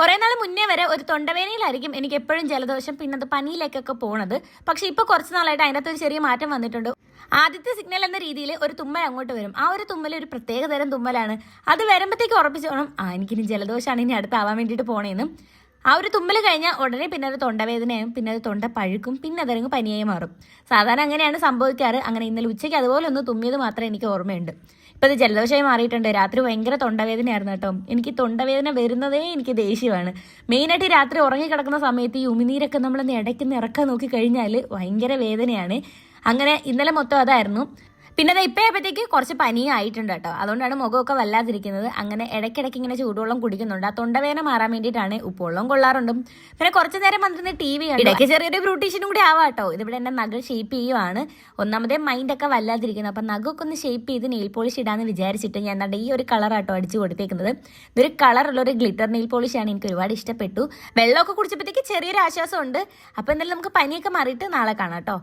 കുറെ നാൾ മുന്നേ വരെ ഒരു തൊണ്ടവേനയിലായിരിക്കും എനിക്ക് എപ്പോഴും ജലദോഷം, പിന്നെ അത് പനിയിലേക്കൊക്കെ പോണത്. പക്ഷെ ഇപ്പൊ കുറച്ച് നാളായിട്ട് അതിനകത്ത് ഒരു ചെറിയ മാറ്റം വന്നിട്ടുണ്ട്. ആദ്യത്തെ സിഗ്നൽ എന്ന രീതിയിൽ ഒരു തുമ്മൽ അങ്ങോട്ട് വരും. ആ ഒരു തുമ്മൽ ഒരു പ്രത്യേക തരം തുമ്മലാണ്. അത് വരുമ്പോഴത്തേക്ക് ഉറപ്പിച്ചോണം എനിക്കിനി ജലദോഷമാണ് ഇനി അടുത്താവാൻ വേണ്ടിയിട്ട് പോണേന്നും. ആ ഒരു തുമ്മൽ കഴിഞ്ഞാൽ ഉടനെ പിന്നെ ഒരു തൊണ്ടവേദനയും, പിന്നെ അത് തൊണ്ട പഴുക്കും, പിന്നെ അതങ്ങ് പനിയായി മാറും. സാധാരണ അങ്ങനെയാണ് സംഭവിക്കാറ്. അങ്ങനെ ഇന്നലെ ഉച്ചയ്ക്ക് അതുപോലെ ഒന്ന് തുമ്മിയത് മാത്രമേ എനിക്ക് ഓർമ്മയുണ്ട്. ഇപ്പം ഇത് ജലദോഷമായി മാറിയിട്ടുണ്ട്. രാത്രി ഭയങ്കര തൊണ്ടവേദനയായിരുന്നു കേട്ടോ. എനിക്ക് തൊണ്ടവേദന വരുന്നതേ എനിക്ക് ദേഷ്യമാണ്. മെയിനായിട്ട് രാത്രി ഉറങ്ങിക്കിടക്കുന്ന സമയത്ത് ഈ ഉമിനീരൊക്കെ നമ്മളൊന്ന് ഇടയ്ക്ക് ഇറക്കാൻ നോക്കി കഴിഞ്ഞാൽ ഭയങ്കര വേദനയാണ്. അങ്ങനെ ഇന്നലെ മൊത്തം അതായിരുന്നു. പിന്നെ അത് ഇപ്പോഴത്തേക്ക് കുറച്ച് പനിയും ആയിട്ടുണ്ട് കേട്ടോ. അതുകൊണ്ടാണ് മുഖമൊക്കെ വല്ലാതിരിക്കുന്നത്. അങ്ങനെ ഇടയ്ക്കിടയ്ക്ക് ഇങ്ങനെ ചൂടുവെള്ളം കുടിക്കുന്നുണ്ട്. ആ തൊണ്ടവേദന മാറാൻ വേണ്ടിയിട്ടാണ്. ഉപ്പുവെള്ളം കൊള്ളാറുണ്ട്. പിന്നെ കുറച്ച് നേരം വന്നിരുന്ന് TV കണ്ടു. ഇടയ്ക്ക് ചെറിയൊരു ബ്യൂട്ടീഷ്യനും കൂടി ആവാം കേട്ടോ. ഇതിവിടെ എൻ്റെ നഖം ഷേപ്പ് ചെയ്യുവാണ്. ഒന്നാമതേ മൈൻഡൊക്കെ വല്ലാതിരിക്കുന്നത്. അപ്പം നഖമൊക്കെ ഒന്ന് ഷേപ്പ് ചെയ്ത് നെയിൽ പോളിഷ് ഇടാന്ന് വിചാരിച്ചിട്ട് ഞാൻ എന്താ ഈ ഒരു കളറാട്ടോ അടിച്ചു കൊടുത്തേക്കുന്നത്. ഇതൊരു കളറുള്ളൊരു ഗ്ലിറ്റർ നെയിൽ പോളിഷാണ്. എനിക്ക് ഒരുപാട് ഇഷ്ടപ്പെട്ടു. വെള്ളമൊക്കെ കുടിച്ചപ്പോഴത്തേക്ക് ചെറിയൊരു ആശ്വാസമുണ്ട്. അപ്പോൾ എന്തായാലും നമുക്ക് പനിയൊക്കെ മാറിയിട്ട് നാളെ കാണാം കേട്ടോ.